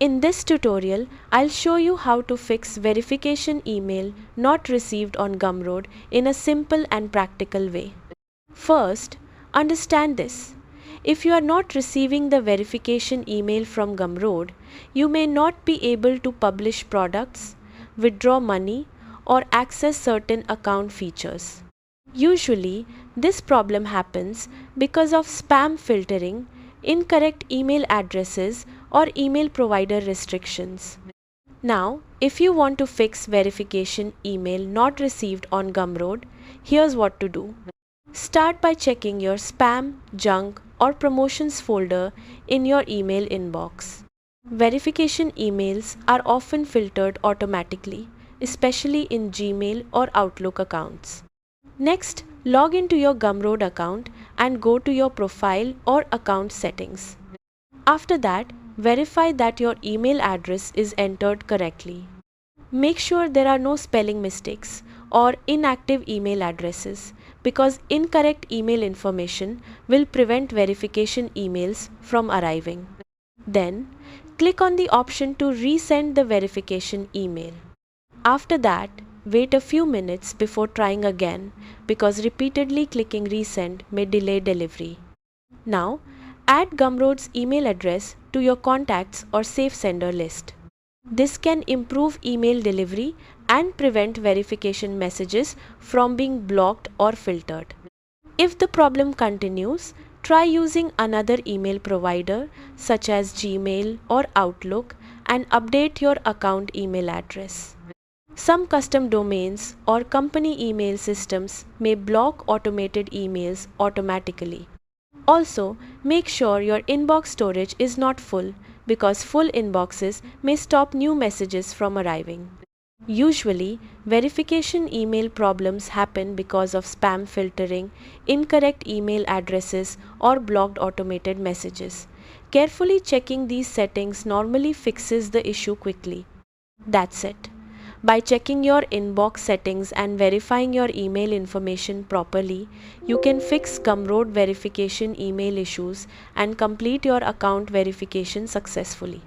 In this tutorial, I'll show you how to fix verification email not received on Gumroad in a simple and practical way. First, understand this. If you are not receiving the verification email from Gumroad, you may not be able to publish products, withdraw money, or access certain account features. Usually, this problem happens because of spam filtering, incorrect email addresses, or email provider restrictions. Now, if you want to fix verification email not received on Gumroad, here's what to do. Start by checking your spam, junk, or promotions folder in your email inbox. Verification emails are often filtered automatically, especially in Gmail or Outlook accounts. Next, log into your Gumroad account and go to your profile or account settings. After that, verify that your email address is entered correctly. Make sure there are no spelling mistakes or inactive email addresses, because incorrect email information will prevent verification emails from arriving. Then, click on the option to resend the verification email. After that, wait a few minutes before trying again, because repeatedly clicking resend may delay delivery. Now, add Gumroad's email address to your contacts or safe sender list. This can improve email delivery and prevent verification messages from being blocked or filtered. If the problem continues, try using another email provider such as Gmail or Outlook and update your account email address. Some custom domains or company email systems may block automated emails automatically. Also, make sure your inbox storage is not full, because full inboxes may stop new messages from arriving. Usually, verification email problems happen because of spam filtering, incorrect email addresses, or blocked automated messages. Carefully checking these settings normally fixes the issue quickly. That's it. By checking your inbox settings and verifying your email information properly, you can fix Gumroad verification email issues and complete your account verification successfully.